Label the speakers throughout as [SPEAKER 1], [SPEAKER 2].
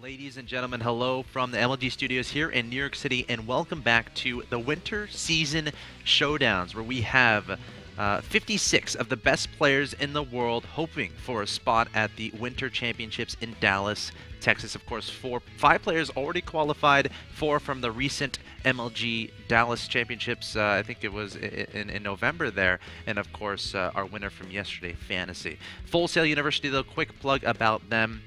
[SPEAKER 1] Ladies and gentlemen, hello from the MLG studios here in New York City, and welcome back to the Winter Season Showdowns, where we have 56 of the best players in the world hoping for a spot at the Winter Championships in Dallas, Texas. Of course, 5 players already qualified, 4 from the recent MLG Dallas Championships, I think it was in November there, and of course our winner from yesterday, Fantasy. Full Sail University, though, quick plug about them.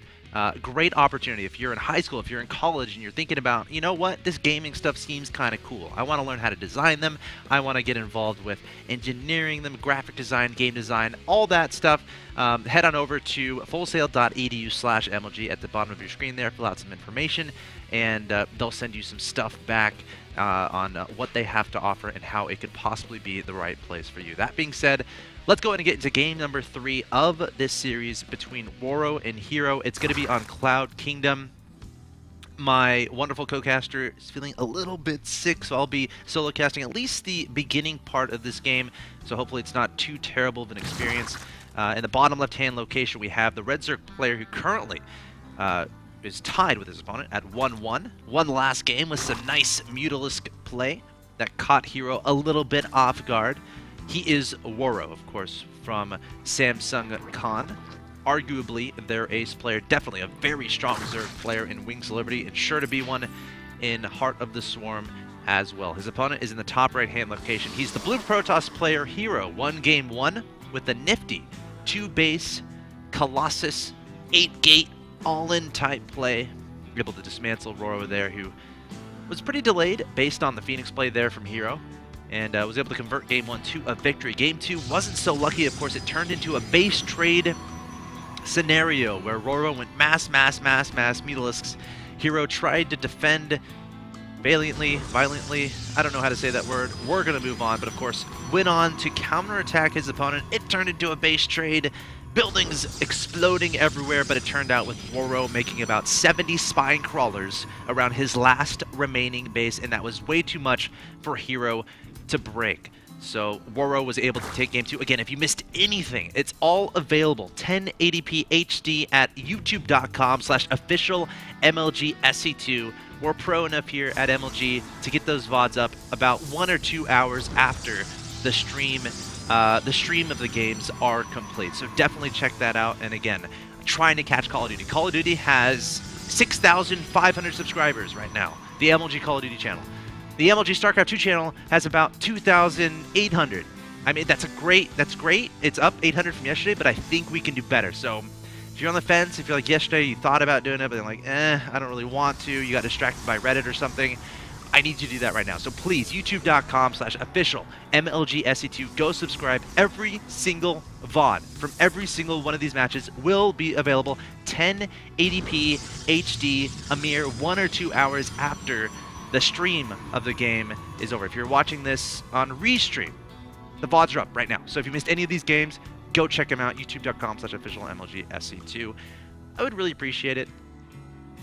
[SPEAKER 1] Great opportunity if you're in high school, if you're in college, and you're thinking about, you know what, this gaming stuff seems kind of cool. I want to learn how to design them. I want to get involved with engineering them, graphic design, game design, all that stuff. Head on over to fullsail.edu/MLG at the bottom of your screen there. Fill out some information, and they'll send you some stuff back on what they have to offer and how it could possibly be the right place for you. That being said, let's go ahead and get into game number 3 of this series between Roro and Hero. It's going to be on Cloud Kingdom. My wonderful co-caster is feeling a little bit sick, so I'll be solo casting at least the beginning part of this game, so hopefully it's not too terrible of an experience. In the bottom left-hand location, we have the Red Zerg player who currently is tied with his opponent at 1-1. One last game with some nice Mutalisk play that caught Hero a little bit off guard. He is Roro, of course, from Samsung Khan. Arguably their ace player, definitely a very strong Zerg player in Wings of Liberty, and sure to be one in Heart of the Swarm as well. His opponent is in the top right-hand location. He's the Blue Protoss player, Hero. Won game 1 with the nifty 2-base Colossus 8-gate all-in type play. Able to dismantle Roro there, who was pretty delayed based on the Phoenix play there from Hero, and was able to convert game 1 to a victory. Game 2 wasn't so lucky. Of course, it turned into a base trade scenario where Roro went mass Mutalisks. Hero tried to defend violently, I don't know how to say that word. We're going to move on, but of course, went on to counterattack his opponent. It turned into a base trade. Buildings exploding everywhere, but it turned out with Roro making about 70 spine crawlers around his last remaining base, and that was way too much for Hero to break. So Roro was able to take game 2. Again, if you missed anything, it's all available 1080p HD at youtube.com/official MLG SC2. We're pro enough here at MLG to get those VODs up about 1 or 2 hours after the stream of the games are complete. So definitely check that out. And again, trying to catch Call of Duty. Call of Duty has 6,500 subscribers right now. The MLG Call of Duty channel. The MLG StarCraft 2 channel has about 2,800. I mean, that's great. It's up 800 from yesterday, but I think we can do better. So if you're on the fence, if you're like yesterday, you thought about doing it, but then like, I don't really want to, you got distracted by Reddit or something, I need you to do that right now. So please, youtube.com/official MLG SC2. Go subscribe. Every single VOD from every single one of these matches will be available 1080p HD a mere 1 or 2 hours after the stream of the game is over. If you're watching this on restream, the VODs are up right now. So if you missed any of these games, go check them out. youtube.com/official MLG SC2. I would really appreciate it.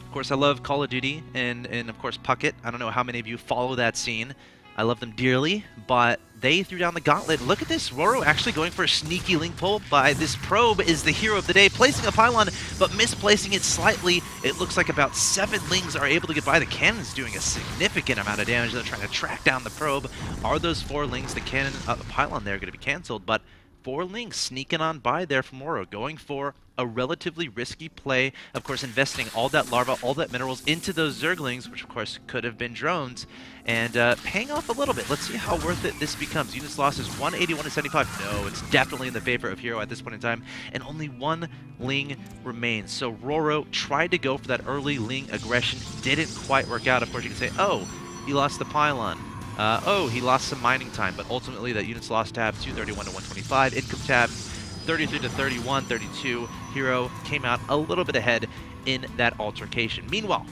[SPEAKER 1] Of course, I love Call of Duty and of course Puckett. I don't know how many of you follow that scene. I love them dearly, but they threw down the gauntlet. Look at this, Roro actually going for a sneaky link pull by this probe is the hero of the day, placing a pylon, but misplacing it slightly. It looks like about 7 lings are able to get by. The cannon's doing a significant amount of damage. They're trying to track down the probe. Are those 4 lings, the cannon, the pylon there, going to be canceled? But 4 lings sneaking on by there from Roro, going for a relatively risky play. Of course, investing all that larva, all that minerals into those Zerglings, which of course could have been drones, and paying off a little bit. Let's see how worth it this becomes. Units lost is 181 to 75. No, it's definitely in the favor of Hero at this point in time, and only 1 ling remains. So Roro tried to go for that early ling aggression, didn't quite work out. Of course, you can say, oh, he lost the pylon. Oh, he lost some mining time, but ultimately that units lost tab 231 to 125. Income tab 33 to 31, 32. Hero came out a little bit ahead in that altercation. Meanwhile,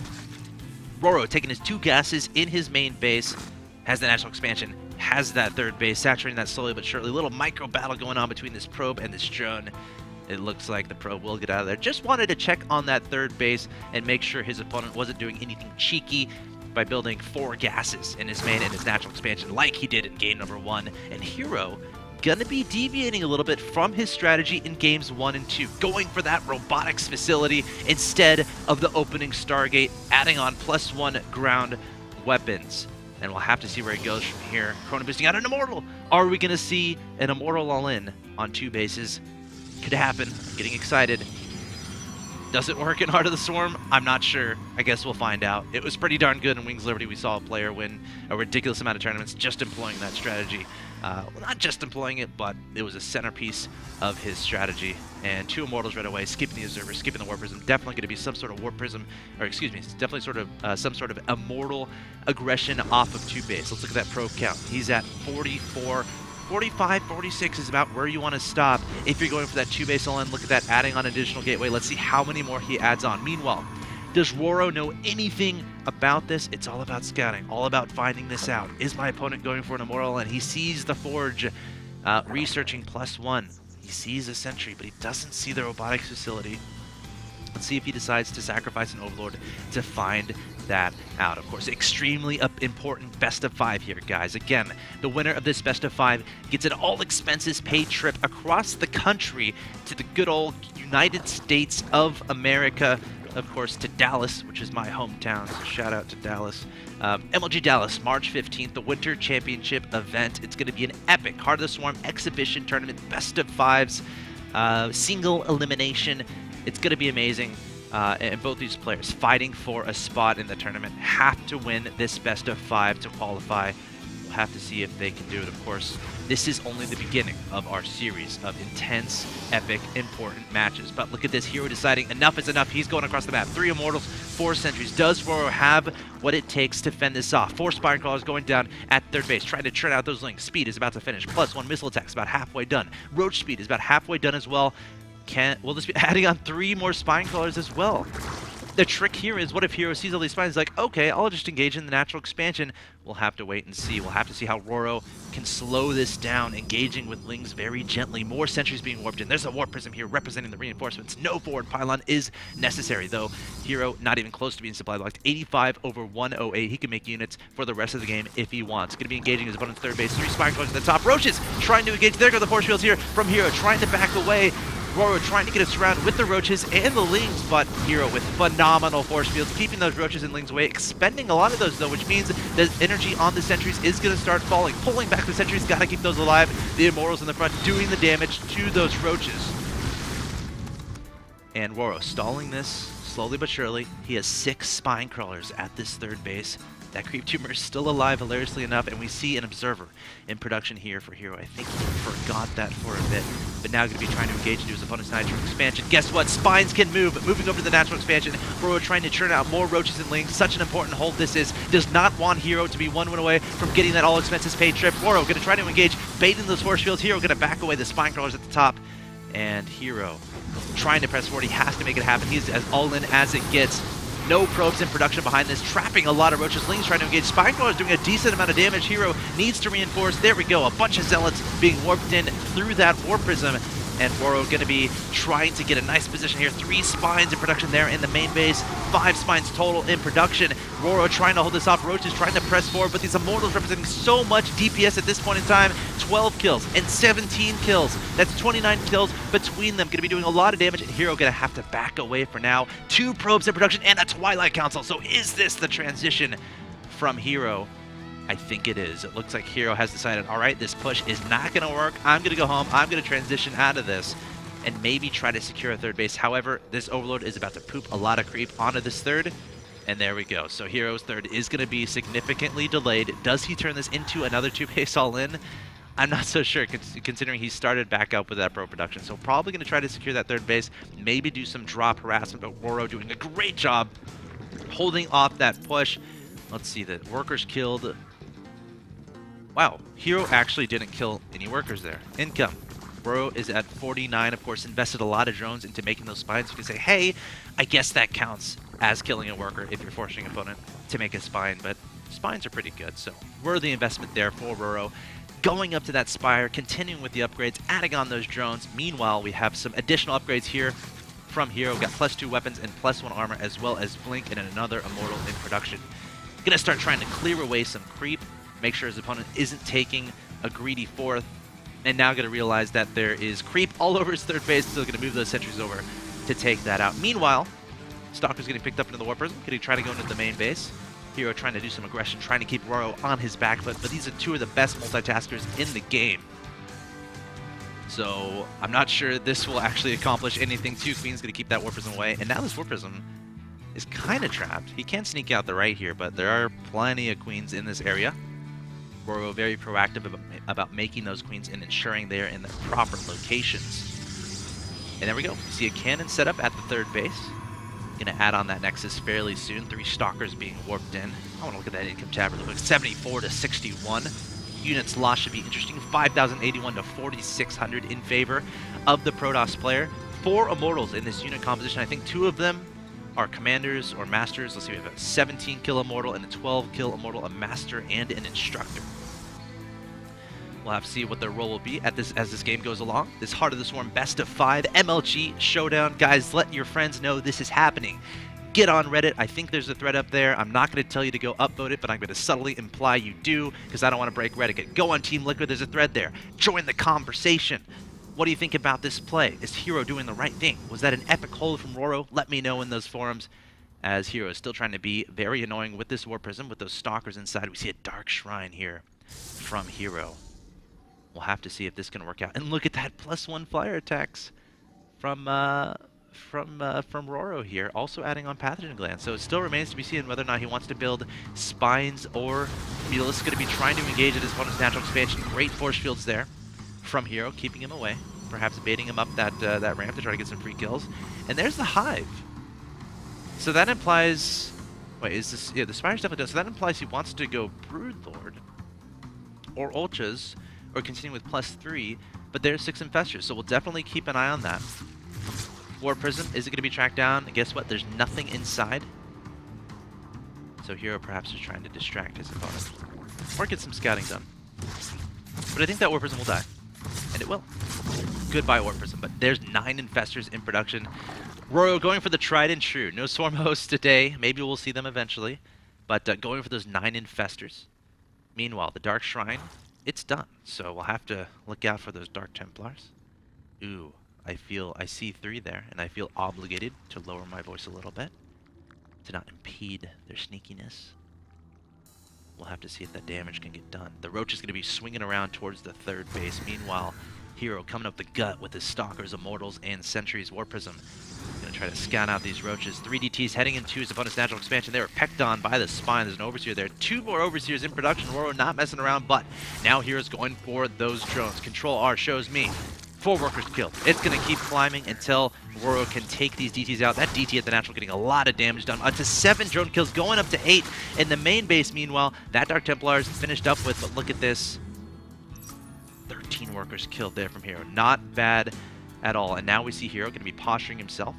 [SPEAKER 1] Roro taking his 2 gases in his main base, has the national expansion, has that 3rd base, saturating that slowly but surely. Little micro battle going on between this probe and this drone. It looks like the probe will get out of there. Just wanted to check on that 3rd base and make sure his opponent wasn't doing anything cheeky by building 4 gases in his main and his natural expansion like he did in game number 1. And Hero gonna be deviating a little bit from his strategy in games 1 and 2, going for that robotics facility instead of the opening Stargate, adding on +1 ground weapons. And we'll have to see where he goes from here. Chrono boosting out an Immortal. Are we gonna see an Immortal all-in on 2 bases? Could happen. I'm getting excited. Does it work in Heart of the Swarm? I'm not sure. I guess we'll find out. It was pretty darn good in Wings Liberty. We saw a player win a ridiculous amount of tournaments just employing that strategy. Well, not just employing it, but it was a centerpiece of his strategy. And 2 Immortals right away, skipping the Observer, skipping the Warp Prism. Definitely going to be some sort of Warp Prism, or excuse me, it's definitely sort of some sort of Immortal aggression off of 2 base. Let's look at that probe count. He's at 44. 45, 46 is about where you want to stop if you're going for that 2 base all-in. Look at that, adding on additional gateway. Let's see how many more he adds on. Meanwhile, does Roro know anything about this? It's all about scouting, all about finding this out. Is my opponent going for an Immortal? And he sees the Forge researching +1. He sees a Sentry, but he doesn't see the robotics facility. Let's see if he decides to sacrifice an Overlord to find that out. Of course, extremely important best of 5 here, guys. Again, the winner of this best of 5 gets an all-expenses-paid trip across the country to the good old United States of America. Of course, to Dallas, which is my hometown, so shout out to Dallas. MLG Dallas, March 15th, the Winter Championship event. It's going to be an epic Heart of the Swarm exhibition tournament, best of 5s, single elimination. It's going to be amazing. And both these players fighting for a spot in the tournament have to win this best of 5 to qualify. We'll have to see if they can do it, of course. This is only the beginning of our series of intense, epic, important matches. But look at this, Hero deciding enough is enough. He's going across the map. 3 Immortals, 4 Sentries. Does Roro have what it takes to fend this off? 4 Spine Crawlers going down at third base, trying to churn out those links. Speed is about to finish. +1 missile attacks, about halfway done. Roach speed is about halfway done as well. Will this be adding on 3 more Spine Crawlers as well? The trick here is, what if Hero sees all these spines, like, okay, I'll just engage in the natural expansion. We'll have to wait and see. We'll have to see how Roro can slow this down, engaging with Lings very gently. More Sentries being warped in. There's a Warp Prism here representing the reinforcements. No forward pylon is necessary, though. Hero not even close to being supply locked. 85 over 108. He can make units for the rest of the game if he wants. Going to be engaging his opponent's third base. 3 Spine Crawlers at the top. Roaches trying to engage. There go the force fields here from Hero, trying to back away. Roro trying to get us around with the Roaches and the Lings, but Hero with phenomenal force fields, keeping those Roaches and Lings away, expending a lot of those though, which means the energy on the Sentries is going to start falling. Pulling back the Sentries, got to keep those alive. The Immortals in the front doing the damage to those Roaches. And Roro stalling this slowly but surely. He has 6 Spine Crawlers at this third base. That Creep Tumor is still alive, hilariously enough, and we see an Observer in production here for Hero. I think he forgot that for a bit, but now going to be trying to engage into his opponent's natural expansion. Guess what? Spines can move, moving over to the natural expansion. Roro trying to churn out more Roaches and Lings. Such an important hold this is. Does not want Hero to be 1 win away from getting that all-expenses-paid trip. Roro going to try to engage, baiting those force fields. Hero going to back away the Spine Crawlers at the top, and Hero trying to press forward. He has to make it happen. He's as all-in as it gets. No probes in production behind this, trapping a lot of Roaches. Lings trying to engage. Spine Crawlers doing a decent amount of damage. Hero needs to reinforce. There we go. A bunch of Zealots being warped in through that Warp Prism. And Roro going to be trying to get a nice position here. 3 Spines in production there in the main base. 5 Spines total in production. Roro trying to hold this off. Roaches trying to press forward, but these Immortals representing so much DPS at this point in time. 12 kills and 17 kills. That's 29 kills between them. Going to be doing a lot of damage. And Hero going to have to back away for now. 2 probes in production and a Twilight Council. So is this the transition from Hero? I think it is. It looks like Hero has decided, all right, this push is not going to work. I'm going to go home. I'm going to transition out of this and maybe try to secure a third base. However, this Overlord is about to poop a lot of creep onto this third. And there we go. So Hero's third is going to be significantly delayed. Does he turn this into another 2-base all-in? I'm not so sure, considering he started back up with that pro production. So probably going to try to secure that third base, maybe do some drop harassment, but Roro doing a great job holding off that push. Let's see, the workers killed. Wow, Hero actually didn't kill any workers there. Income. Roro is at 49, of course, invested a lot of drones into making those spines. You can say, hey, I guess that counts as killing a worker if you're forcing an opponent to make a spine, but spines are pretty good, so worthy investment there for Roro. Going up to that spire, continuing with the upgrades, adding on those drones. Meanwhile, we have some additional upgrades here from Hero. Got +2 weapons and +1 armor, as well as Blink and another Immortal in production. Gonna start trying to clear away some creep, make sure his opponent isn't taking a greedy fourth. And now going to realize that there is creep all over his third base. Still going to move those sentries over to take that out. Meanwhile, Stalker's getting picked up into the War Prism. Going to try to go into the main base. Hero trying to do some aggression, trying to keep Roro on his back foot. But these are two of the best multitaskers in the game. So I'm not sure this will actually accomplish anything. Two Queen's going to keep that War Prism away. And now this War Prism is kind of trapped. He can sneak out the right here, but there are plenty of Queens in this area. Roro very proactive about making those Queens and ensuring they're in the proper locations. And there we go. We see a cannon set up at the third base. Going to add on that Nexus fairly soon. 3 Stalkers being warped in. I want to look at that income tab really quick. 74 to 61. Units lost should be interesting. 5,081 to 4,600 in favor of the Protoss player. 4 Immortals in this unit composition. I think 2 of them are Commanders or Masters. Let's see, we have a 17 kill Immortal and a 12 kill Immortal, a Master and an Instructor. We'll have to see what their role will be as this game goes along. This Heart of the Swarm best of 5 MLG Showdown. Guys, let your friends know this is happening. Get on Reddit. I think there's a thread up there. I'm not going to tell you to go upvote it, but I'm going to subtly imply you do because I don't want to break Reddit. Go on Team Liquid. There's a thread there. Join the conversation. What do you think about this play? Is Hero doing the right thing? Was that an epic hold from Roro? Let me know in those forums, as Hero is still trying to be very annoying with this War Prism, with those Stalkers inside. We see a Dark Shrine here from Hero. We'll have to see if this can work out. And look at that +1 flyer attacks from Roro here, also adding on Pathogen Gland. So it still remains to be seen whether or not he wants to build Spines or Mutalisk is going to be trying to engage at his opponent's natural expansion. Great force fields there from Hero, keeping him away. Perhaps baiting him up that ramp to try to get some free kills. And there's the Hive. So that implies... Wait, is this... Yeah, the Spire's definitely done. So that implies he wants to go Broodlord or Ultras, or continue with +3, but there's 6 Infestors, so we'll definitely keep an eye on that. War Prism, is it going to be tracked down? And guess what? There's nothing inside. So Hero perhaps is trying to distract his opponent, or get some scouting done. But I think that War Prism will die, and it will. Goodbye, War Prism, but there's 9 Infestors in production. Roro going for the tried and true. No Swarm hosts today. Maybe we'll see them eventually, but going for those 9 Infestors. Meanwhile, the Dark Shrine, it's done, so we'll have to look out for those Dark Templars. Ooh, I see 3 there, and I feel obligated to lower my voice a little bit to not impede their sneakiness. We'll have to see if that damage can get done. The Roach is going to be swinging around towards the third base. Meanwhile, Hero coming up the gut with his Stalkers, Immortals, and Sentries. War Prism going to try to scout out these Roaches. 3 DTs heading into his opponent's natural expansion. They were pecked on by the Spine. There's an Overseer there. 2 more Overseers in production. Roro not messing around, but now Hero's going for those drones. Control R shows me 4 workers killed. It's going to keep climbing until Roro can take these DTs out. That DT at the natural getting a lot of damage done. Up to 7 drone kills, going up to 8 in the main base. Meanwhile, that Dark Templar is finished up with, but look at this. 13 workers killed there from Hero. Not bad at all. And now we see Hero going to be posturing himself,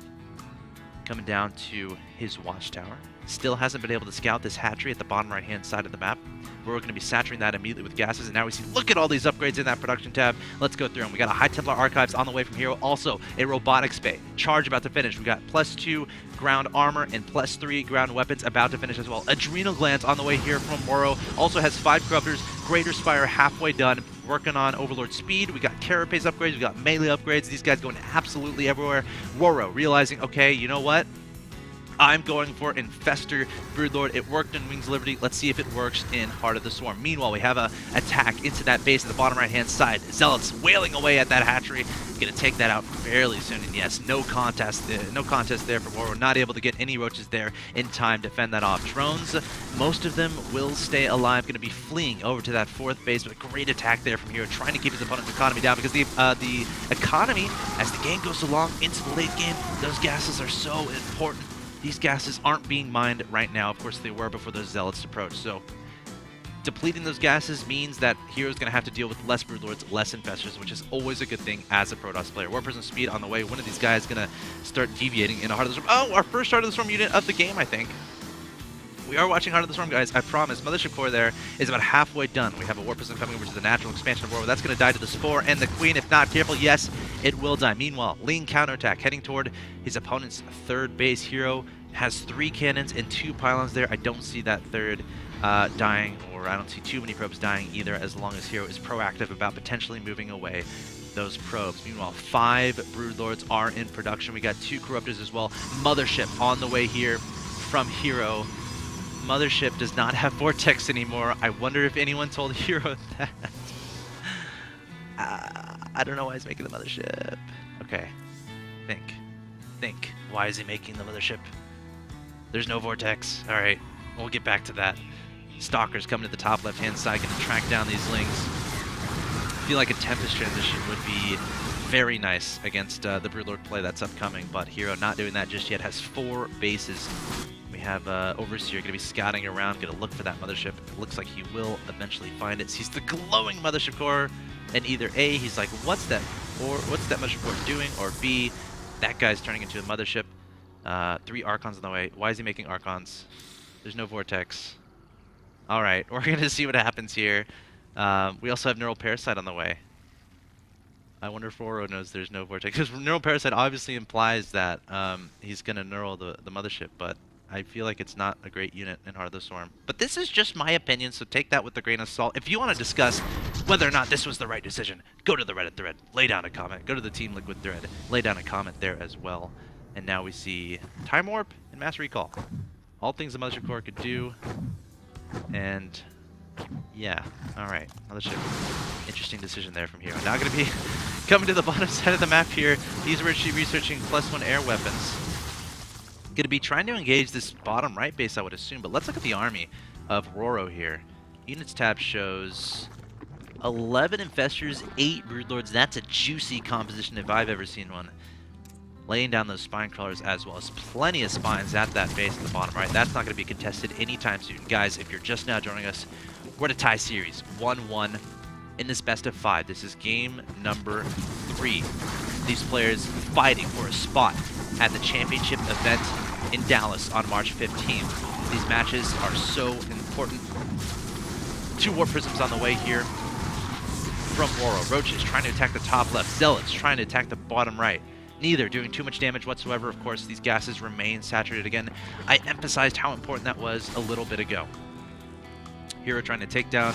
[SPEAKER 1] coming down to his watchtower. Still hasn't been able to scout this hatchery at the bottom right-hand side of the map. We're going to be saturating that immediately with gases, and now we see, look at all these upgrades in that production tab. Let's go through them. We got a High Templar Archives on the way from Hero, also a Robotics Bay. Charge about to finish. We got +2 ground armor and +3 ground weapons about to finish as well. Adrenal Glands on the way here from Roro. Also has 5 Corruptors, Greater Spire halfway done. Working on Overlord Speed. We got Carapace upgrades. We got melee upgrades. These guys going absolutely everywhere. Roro realizing, okay, you know what? I'm going for Infestor Broodlord. It worked in Wings of Liberty. Let's see if it works in Heart of the Swarm. Meanwhile, we have a attack into that base at the bottom right-hand side. Zealots wailing away at that hatchery. Going to take that out fairly soon. And yes, no contest there for Roro. Not able to get any Roaches there in time to fend that off. Drones, most of them will stay alive. Going to be fleeing over to that 4th base, but a great attack there from Hero, trying to keep his opponent's economy down, because the economy, as the game goes along into the late game, those gases are so important. These gases aren't being mined right now. Of course, they were before those Zealots approached. So depleting those gases means that Hero's going to have to deal with less Broodlords, less Infestors, which is always a good thing as a Protoss player. War Prism Speed on the way. One of these guys is going to start deviating in a Heart of the Storm. Oh, our first Heart of the Storm unit of the game, I think. We are watching Heart of the Storm, guys. I promise. Mothership Core there is about halfway done. We have a War Prism coming over to the natural expansion of Roro. That's going to die to the Spore and the Queen. If not careful, yes, it will die. Meanwhile, lean counterattack heading toward his opponent's third base. Hero has 3 cannons and 2 pylons there. I don't see that third dying, or I don't see too many probes dying either, as long as Hero is proactive about potentially moving away those probes. Meanwhile, 5 Broodlords are in production. We got 2 Corruptors as well. Mothership on the way here from Hero. Mothership does not have Vortex anymore. I wonder if anyone told Hero that. I don't know why he's making the Mothership. Okay. Think. Why is he making the Mothership? There's no Vortex. Alright, we'll get back to that. Stalkers coming to the top left-hand side, going to track down these Lings. I feel like a Tempest transition would be very nice against the Broodlord play that's upcoming, but Hero not doing that just yet, has 4 bases. We have Overseer going to be scouting around, going to look for that Mothership. It looks like he will eventually find it. Sees the glowing Mothership core, and either A, he's like, what's that Mothership core doing, or B, that guy's turning into a Mothership. 3 Archons on the way. Why is he making Archons? There's no Vortex. Alright, we're going to see what happens here. We also have Neural Parasite on the way. I wonder if Roro knows there's no Vortex. Because Neural Parasite obviously implies that he's going to neural the Mothership, but I feel like it's not a great unit in Heart of the Swarm. But this is just my opinion, so take that with a grain of salt. If you want to discuss whether or not this was the right decision, go to the Reddit thread, lay down a comment. Go to the Team Liquid thread, lay down a comment there as well. And now we see Time Warp and Mass Recall. All things the Mothership Core could do. And yeah, alright. Mothership. Interesting decision there from Hero. Now going to be coming to the bottom side of the map here. He's researching +1 air weapons. Going to be trying to engage this bottom right base, I would assume. But let's look at the army of Roro here. Units tab shows 11 Infestors, 8 Broodlords. That's a juicy composition if I've ever seen one. Laying down those spine crawlers as well as plenty of spines at that base at the bottom right. That's not going to be contested anytime soon. Guys, if you're just now joining us, we're at a tie series, 1-1 in this best of 5. This is game number 3. These players fighting for a spot at the championship event in Dallas on March 15th. These matches are so important. 2 Warp Prisms on the way here from Roro. Roaches trying to attack the top left. Zealots trying to attack the bottom right. Neither doing too much damage whatsoever. Of course, these gases remain saturated again. I emphasized how important that was a little bit ago. Hero trying to take down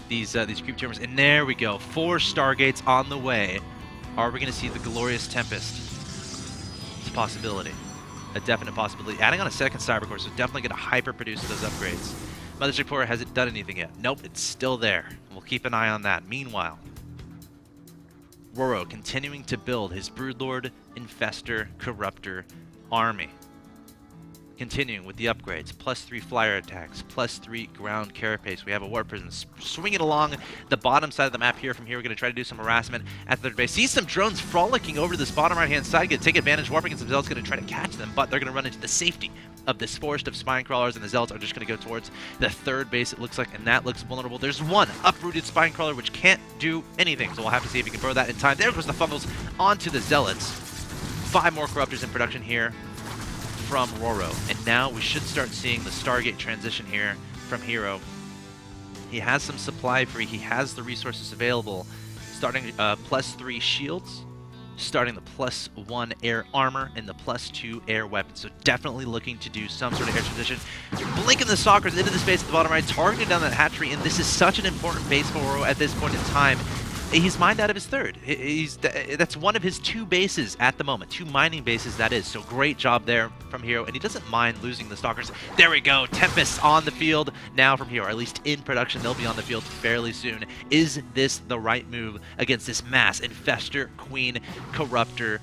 [SPEAKER 1] these creep tumors, and there we go. 4 Stargates on the way. Are we going to see the glorious Tempest? It's a possibility, a definite possibility. Adding on a second Cyber Core, so definitely going to hyper produce those upgrades. Mothership Core hasn't done anything yet. Nope, it's still there. We'll keep an eye on that. Meanwhile, Roro continuing to build his Broodlord, Infestor, Corruptor army. Continuing with the upgrades, +3 flyer attacks, +3 ground carapace. We have a Warp Prism swinging along the bottom side of the map here. From here, we're going to try to do some harassment at the third base. See some drones frolicking over this bottom right-hand side. Going to take advantage. Warping and some Zealots going to try to catch them, but they're going to run into the safety of this forest of spine crawlers, and the Zealots are just going to go towards the third base, it looks like, and that looks vulnerable. There's one uprooted spine crawler which can't do anything, so we'll have to see if he can throw that in time. There goes the fumbles onto the Zealots. 5 more Corruptors in production here from Roro, and now we should start seeing the Stargate transition here from Hero. He has some supply free, he has the resources available, starting +3 shields, starting the +1 air armor, and the +2 air weapons. So definitely looking to do some sort of air transition. Blinking the Stalkers into the space at the bottom right, targeting down that hatchery, and this is such an important base for Roro at this point in time. He's mined out of his third. That's one of his 2 bases at the moment. 2 mining bases, that is. So great job there from Hero, and he doesn't mind losing the Stalkers. There we go. Tempest on the field now from Hero, or at least in production. They'll be on the field fairly soon. Is this the right move against this mass Infestor, Queen, Corruptor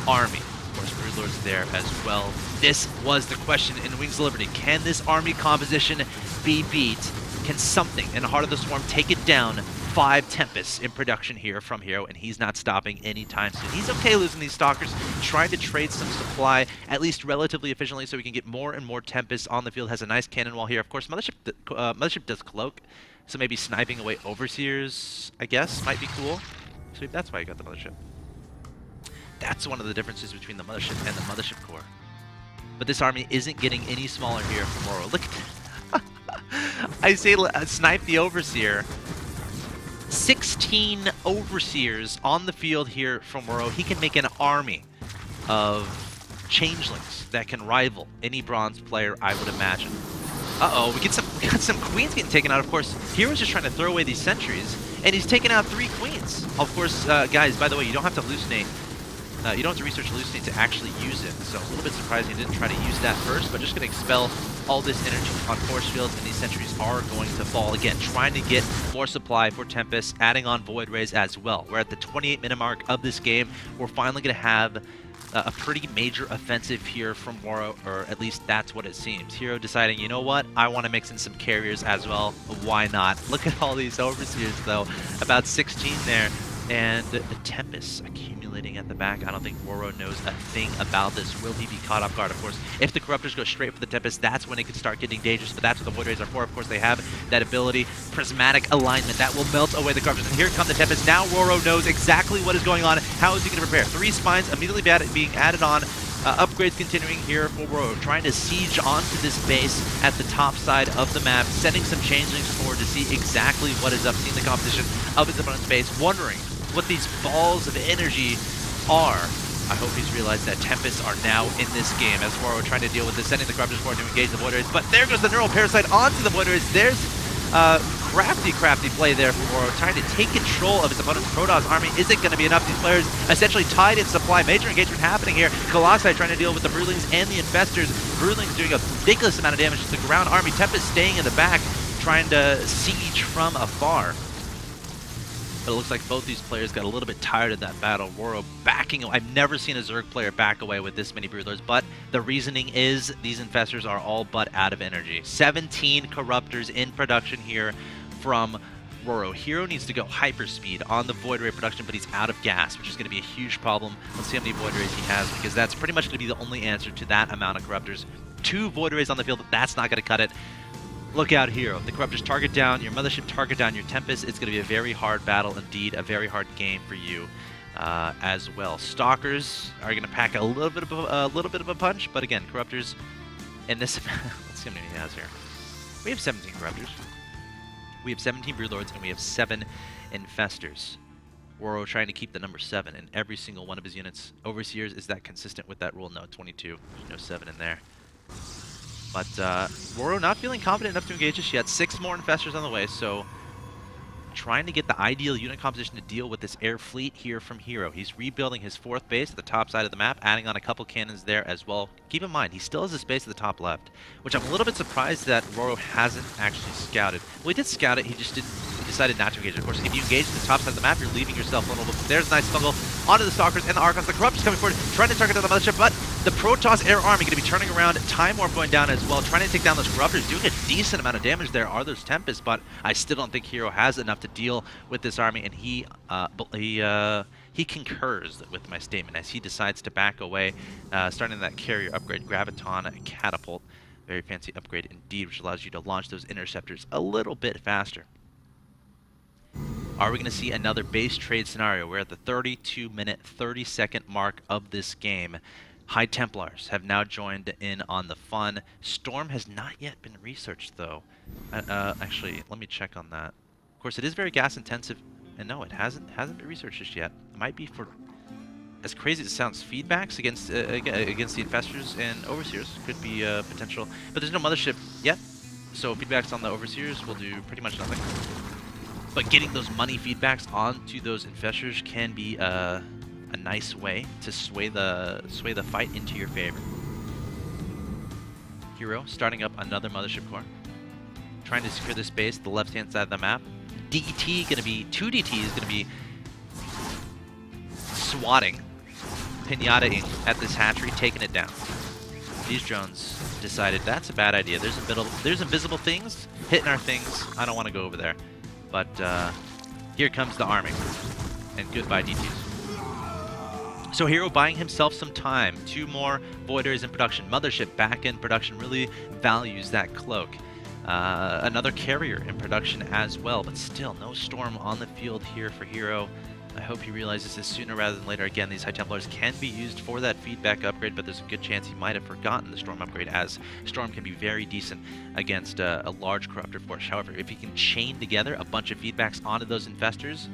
[SPEAKER 1] army? Of course, Broodlord's there as well. This was the question in Wings of Liberty. Can this army composition be beat? Can something in Heart of the Swarm take it down? 5 Tempests in production here from Hero, and he's not stopping anytime soon. He's okay losing these Stalkers, trying to trade some supply, at least relatively efficiently, so we can get more and more Tempests on the field. Has a nice cannon wall here. Of course, Mothership does Cloak, so maybe sniping away Overseers, I guess, might be cool. So maybe that's why I got the Mothership. That's one of the differences between the Mothership and the Mothership Core. But this army isn't getting any smaller here from Roro. Look at that. I say snipe the Overseer. 16 Overseers on the field here from Roro. He can make an army of changelings that can rival any bronze player, I would imagine. Uh-oh, we got some queens getting taken out. Of course, Hero's just trying to throw away these sentries, and he's taking out 3 queens. Of course, guys, by the way, you don't have to hallucinate. You don't have to research hallucinate to actually use it. So a little bit surprising he didn't try to use that first, but just going to expel all this energy on force fields, and these sentries are going to fall. Again, trying to get more supply for Tempest, adding on Void Rays as well. We're at the 28-minute mark of this game. We're finally going to have a pretty major offensive here from Roro, or at least that's what it seems. Hero deciding, you know what, I want to mix in some carriers as well. Why not? Look at all these overseers, though. About 16 there. And the Tempest accumulating at the back. I don't think Roro knows a thing about this. Will he be caught off guard? Of course, if the Corruptors go straight for the Tempest, that's when it could start getting dangerous. But that's what the Void Rays are for. Of course, they have that ability, Prismatic Alignment, that will melt away the Corruptors. And here come the Tempest. Now Roro knows exactly what is going on. How is he going to prepare? 3 spines immediately being added on. Upgrades continuing here for Roro, trying to siege onto this base at the top side of the map, sending some changelings forward to see exactly what is up, seeing the composition of his opponent's base, wondering what these balls of energy are. I hope he's realized that Tempests are now in this game as Roro trying to deal with this, sending the Corruptors forward to engage the Void Rays. But there goes the Neural Parasite onto the Void Rays. There's crafty play there for Roro, trying to take control of his opponent's Protoss army. Is it going to be enough? These players essentially tied in supply. Major engagement happening here. Colossi trying to deal with the Broodlings and the Infestors. Broodlings doing a ridiculous amount of damage to the ground army. Tempest staying in the back, trying to siege from afar. But it looks like both these players got a little bit tired of that battle. Roro backing away. I've never seen a Zerg player back away with this many Broodlers, but the reasoning is these Infestors are all but out of energy. 17 Corruptors in production here from Roro. Hero needs to go hyperspeed on the Void Ray production, but he's out of gas, which is going to be a huge problem. Let's see how many Void Rays he has, because that's pretty much going to be the only answer to that amount of Corruptors. 2 Void Rays on the field, but that's not going to cut it. Look out, Hero. The Corruptors target down your Mothership, target down your Tempest. It's going to be a very hard battle indeed, a very hard game for you as well. Stalkers are going to pack a little bit of a punch, but again, Corruptors in this. Let's see how many he has here. We have 17 Corruptors. We have 17 Broodlords, and we have 7 Infestors. Roro trying to keep the number 7 in every single one of his units. Overseers, is that consistent with that rule? No, 22. There's no 7 in there. But Roro not feeling confident enough to engage just yet. 6 more Infestors on the way, so trying to get the ideal unit composition to deal with this air fleet here from Hero. He's rebuilding his 4th base at the top side of the map, adding on a couple cannons there as well. Keep in mind, he still has a base at the top left, which I'm a little bit surprised that Roro hasn't actually scouted. Well, he did scout it, he just decided not to engage it. Of course, if you engage the top side of the map, you're leaving yourself vulnerable. There's a nice fungal onto the Stalkers and the Archons. The Corruptors coming forward, trying to target down the Mothership, but the Protoss Air Army going to be turning around. Time Warp going down as well, trying to take down those Corruptors, doing a decent amount of damage there are those Tempests, but I still don't think Hero has enough to deal with this army, and he concurs with my statement as he decides to back away, starting that carrier upgrade, Graviton Catapult. Very fancy upgrade indeed, which allows you to launch those interceptors a little bit faster. Are we going to see another base trade scenario? We're at the 32-minute, 30-second mark of this game. High Templars have now joined in on the fun. Storm has not yet been researched, though. Actually, let me check on that. Of course, it is very gas-intensive, and no, it hasn't been researched just yet. It might be for, as crazy as it sounds, feedbacks against the Infestors and Overseers could be potential. But there's no Mothership yet, so feedbacks on the Overseers will do pretty much nothing. But getting those money feedbacks onto those Infestors can be a nice way to sway the fight into your favor. Hero starting up another Mothership core, trying to secure this base, the left-hand side of the map. DT going to be 2 DTs going to be swatting, pinata-ing at this hatchery, taking it down. These drones decided that's a bad idea. There's invisible things hitting our things. I don't want to go over there. But here comes the army, and goodbye DTs. So Hero buying himself some time. 2 more Voiders in production. Mothership back in production, really values that cloak. Another carrier in production as well, but still no Storm on the field here for Hero. I hope he realizes this sooner rather than later. Again, these High Templars can be used for that feedback upgrade, but there's a good chance he might have forgotten the Storm upgrade, as Storm can be very decent against a large Corruptor force. However, if he can chain together a bunch of feedbacks onto those Infestors,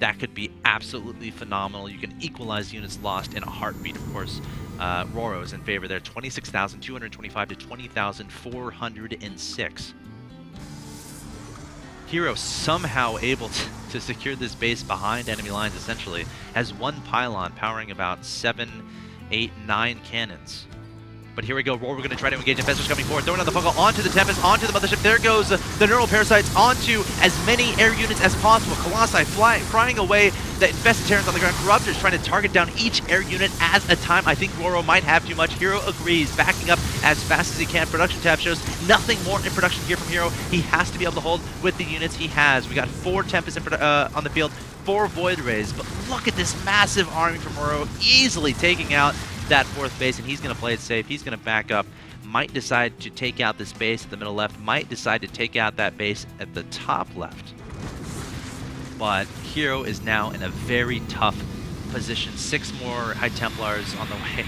[SPEAKER 1] that could be absolutely phenomenal. You can equalize units lost in a heartbeat, of course. Roro is in favor there, 26,225 to 20,406. Hero somehow able to secure this base behind enemy lines, essentially. Has one pylon powering about 7, 8, 9 cannons. But here we go, Roro, we're going to try to engage Infestors coming forward, throwing out the Fungal onto the Tempest, onto the Mothership. There goes the Neural Parasites onto as many air units as possible. Colossi frying away the Infested Terrans on the ground. Corruptors trying to target down each air unit at a time. I think Roro might have too much. Hero agrees, backing up as fast as he can. Production tab shows nothing more in production here from Hero. He has to be able to hold with the units he has. We got 4 Tempests on the field, 4 Void Rays. But look at this massive army from Roro, easily taking out that 4th base, and he's going to play it safe. He's going to back up, might decide to take out this base at the middle left, might decide to take out that base at the top left. But Hero is now in a very tough position. 6 more High Templars on the way,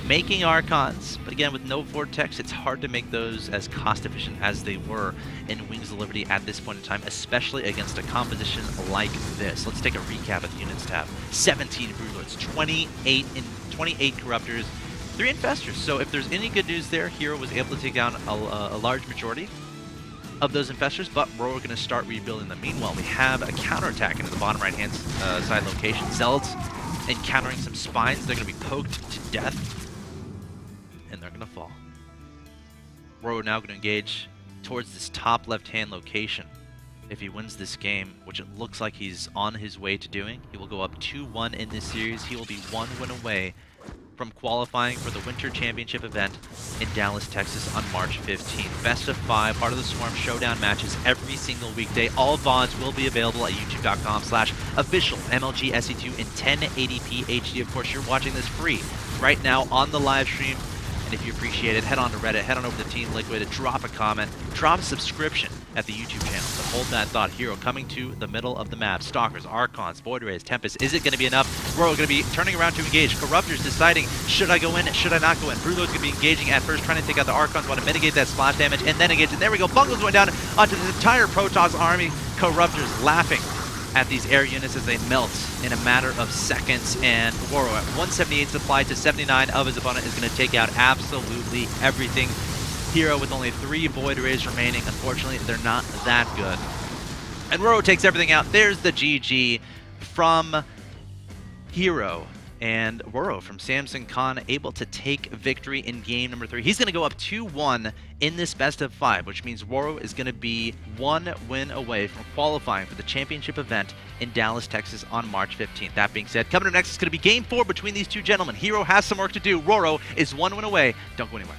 [SPEAKER 1] making Archons, but again, with no Vortex, it's hard to make those as cost efficient as they were in Wings of Liberty at this point in time, especially against a composition like this. Let's take a recap of the units tab. 17 Broodlords, 28 Corruptors, 3 Infestors. So if there's any good news there, Hero was able to take down a large majority of those Infestors, but we're going to start rebuilding them. Meanwhile, we have a counterattack into the bottom right-hand side location. Zealots encountering some spines. They're going to be poked to death, and they're going to fall. Roro now going to engage towards this top left-hand location. If he wins this game, which it looks like he's on his way to doing, he will go up 2-1 in this series. He will be 1 win away from qualifying for the Winter Championship event in Dallas, Texas on March 15th. Best of 5, part of the Swarm Showdown matches every single weekday. All VODs will be available at youtube.com/official MLG SE2 in 1080p HD. Of course, you're watching this free right now on the live stream. And if you appreciate it, head on to Reddit, head on over to Team Liquid, drop a comment, drop a subscription at the YouTube channel. So hold that thought. Hero coming to the middle of the map. Stalkers, Archons, Void Rays, Tempest. Is it going to be enough? Roro going to be turning around to engage. Corruptors deciding, should I go in, should I not go in? Broodlord's going to be engaging at first, trying to take out the Archons, want to mitigate that splash damage, and then engage. And there we go. Bungle's going down onto the entire Protoss army. Corruptors laughing at these air units as they melt in a matter of seconds, and Roro at 178 supply to 79 of his opponent is going to take out absolutely everything. Hero with only 3 Void Rays remaining. Unfortunately, they're not that good. And Roro takes everything out. There's the GG from Hero. And Roro from Samson Khan able to take victory in game number 3. He's going to go up 2-1 in this best of 5, which means Roro is going to be 1 win away from qualifying for the championship event in Dallas, Texas on March 15th. That being said, coming up next is going to be game 4 between these two gentlemen. Hero has some work to do. Roro is 1 win away. Don't go anywhere.